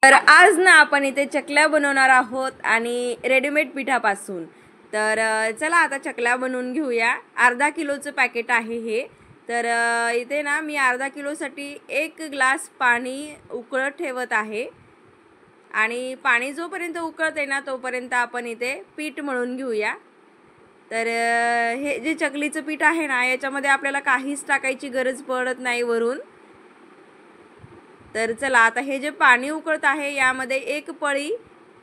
तर आज ना आपण इथे चकल्या बनवणार आहोत आणि रेडीमेड पिठापासून। तर चला आता चकल्या बनवून घेऊया। अर्धा किलोचं पॅकेट आहे हे। तर इथे ना मी अर्धा किलोसाठी 1 ग्लास पाणी उकळत ठेवत आहे आणि पाणी जोपर्यंत उकळते ना तोपर्यंत आपण इथे पीठ मळून घेऊया। तर हे जे चकलीचं पीठ आहे ना याच्यामध्ये आपल्याला काहीच टाकायची गरज पडत नाही वरून। तर चला आता हे जे पाणी उकळत आहे यामध्ये 1 पळी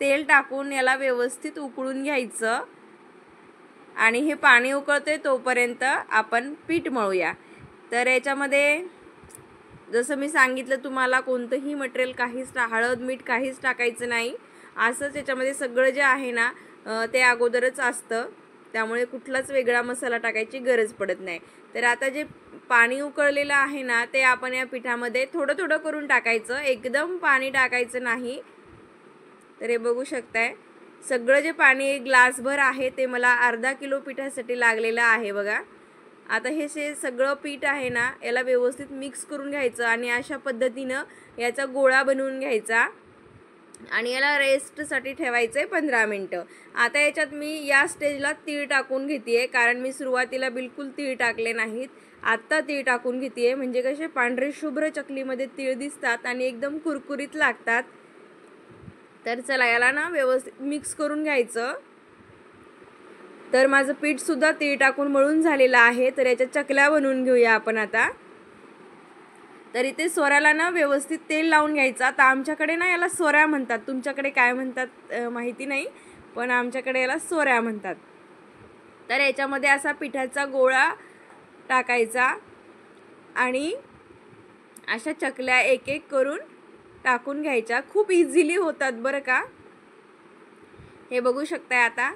तेल टाकून याला व्यवस्थित उकळून घ्यायचं आणि हे पाणी उकळते तोपर्यंत आपण पीठ मळूया। तर याच्यामध्ये जसं मी सांगितलं तुम्हाला कोणतंही मटेरियल काहीच हळद मीठ काहीच टाकायचं नाही। असंच याच्यामध्ये सगळं जे आहे ना ते अगोदरच असतं, त्यामुळे कुठलाच वेगळा मसाला टाकायची गरज पडत नाही। तर आता जे पाणी उकळलेलं आहे ना ते आपण या पिठामध्ये थोडं थोडं करून टाकायचं, एकदम पाणी टाकायचं नाही। तर हे बघू शकताय सगळं जे पाणी 1 ग्लासभर आहे ते मला अर्धा किलो पिठासाठी लागलेलं आहे बघा। आता हे सगळं पीठ आहे ना याला व्यवस्थित मिक्स करून घ्यायचं आणि अशा पद्धतीनं याचा गोळा बनवून घ्यायचा आणि याला रेस्टसाठी ठेवायचं आहे 15 मिनिटं। आता याच्यात मी या स्टेजला तीळ टाकून घेते कारण मी सुरुवातीला बिलकुल तीळ टाकले नाहीत, आत्ता तीळ टाकून घेते म्हणजे कसे पांढरे शुभ्र चकलीमध्ये तीळ दिसतात आणि एकदम कुरकुरीत लागतात। तर चला याला ना व्यवस्थित मिक्स करून घ्यायचं। तर माझं पीठ सुद्धा तीळ टाकून मळून झालेलं आहे। तर याच्या चकल्या बनवून घेऊया आपण आता। तर इथे सोऱ्याला ना व्यवस्थित तेल लावून घ्यायचं। आता आमच्याकडे ना याला सोऱ्या म्हणतात, तुमच्याकडे काय म्हणतात माहिती नाही, पण आमच्याकडे याला सोऱ्या म्हणतात। तर याच्यामध्ये असा पिठाचा गोळा टाकायचा आणि अशा चकल्या एक एक करून टाकून घ्यायच्या। खूप इझिली होतात बरं का, हे बघू शकताय आता।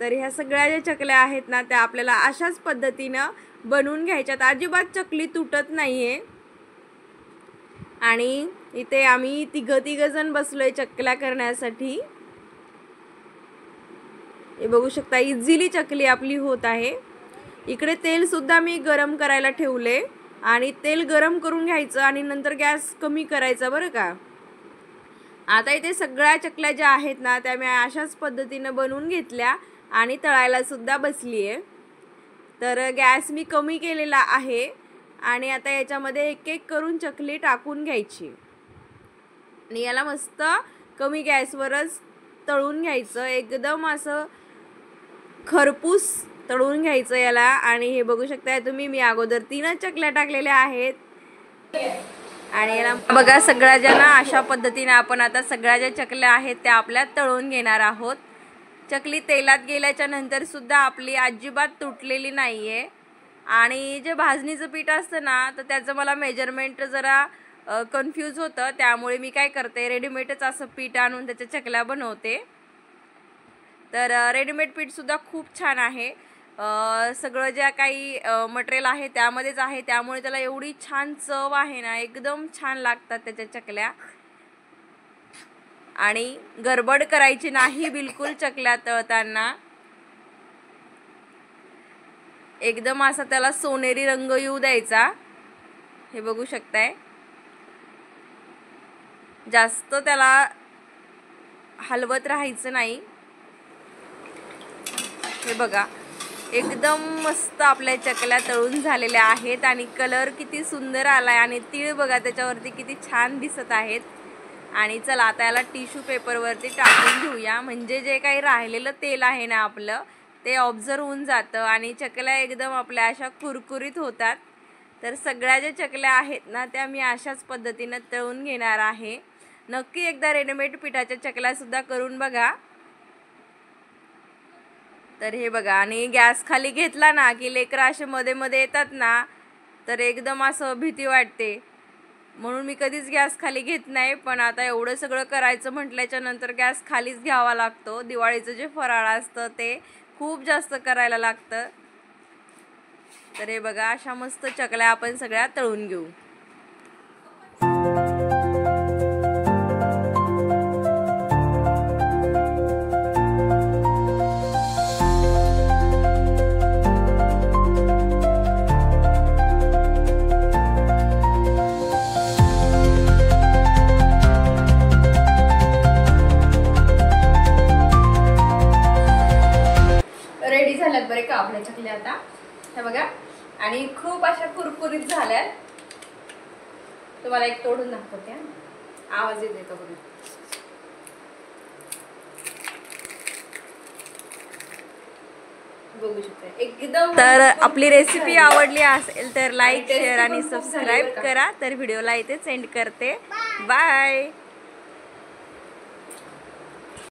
तर ह्या सगळ्या ज्या चकल्या आहेत ना त्या आपल्याला अशाच पद्धतीनं बनवून घ्यायच्यात, अजिबात चकली तुटत नाहीये। आणि इथे आम्ही तिघ जण बसलोय चकल्या करण्यासाठी। हे बघू शकता इझिली चकली आपली होत आहे। इकडे तेल सुद्धा मी गरम करायला ठेवले आणि तेल गरम करून घ्यायचं आणि नंतर गॅस कमी करायचा बरं का। आता इथे सगळ्या चकल्या ज्या आहेत ना त्या मी अशाच पद्धतीनं बनवून घेतल्या आणि तळायला सुद्धा बसली आहे। तर गॅस मी कमी केलेला आहे आणि आता याच्यामध्ये एक एक करून चकली टाकून घ्यायची आणि याला मस्त कमी गॅसवरच तळून घ्यायचं, एकदम असं खरपूस तळून घ्यायचं याला। आणि हे बघू शकताय तुम्ही मी अगोदर 3 चकल्या टाकलेल्या आहेत आणि याला बघा सगळ्या ज्या ना अशा पद्धतीने आपण आता सगळ्या ज्या चकल्या आहेत त्या आपल्या तळून घेणार आहोत। चकली तेलात गेल्याच्या नंतर सुद्धा आपली अजिबात तुटलेली नाहीये। आणि जे भाजणीचं पीठ असतं ना तर त्याचं मला मेजरमेंट जरा कन्फ्यूज होतं, त्यामुळे मी काय करते रेडीमेडच असं पीठ आणून त्याच्या चकल्या बनवते। तर रेडीमेड पीठ सुद्धा खूप छान आहे, सगळं ज्या काही मटेरियल आहे त्यामध्येच आहे, त्यामुळे त्याला एवढी छान चव आहे ना, एकदम छान लागतात त्याच्या चकल्या। आणि गडबड करायची नाही बिलकुल चकल्या तळताना, एकदम असा त्याला सोनेरी रंग येऊ द्यायचा। हे बघू शकताय जास्त त्याला हलवत राहायचं नाही। हे बघा एकदम मस्त आपल्या चकल्या तळून झालेल्या आहेत आणि कलर किती सुंदर आलाय आणि तीळ बघा त्याच्यावरती किती छान दिसत आहेत। आणि चला आता याला टिश्यू पेपरवरती टाकून घेऊया म्हणजे जे काही राहिलेलं तेल आहे ना आपलं ते ऑब्झर्व होऊन जातं आणि चकल्या एकदम आपल्या अशा कुरकुरीत होतात। तर सगळ्या ज्या चकल्या आहेत ना त्या मी अशाच पद्धतीनं तळून घेणार आहे। नक्की एकदा रेडीमेड पिठाच्या चकल्या सुद्धा करून बघा। तर हे बघा आणि गॅस खाली घेतला ना की लेकरं असे मध्ये मध्ये येतात ना तर एकदम असं भीती वाटते, म्हणून मी कधीच गॅस खाली घेत नाही। पण आता एवढं सगळं करायचं म्हटल्याच्या नंतर गॅस खालीच घ्यावा लागतो। दिवाळीचं जे फराळ असतं ते खूप जास्त करायला लागतं। तर हे बघा अशा मस्त चकल्या आपण सगळ्या तळून घेऊ। झाल्यात बरे का आपल्या चकल्या आता, हे बघा. आणि खूप अशा कुरकुरीत झाल्यात. तुम्हाला एक तोडून दाखवते, आवाज येते का बघा. बघू शकता एकदम. तर आपली रेसिपी आवडली असेल तर लाईक, शेअर आणि सबस्क्राईब करा. तर व्हिडिओला इथे सेंड करते. बाय.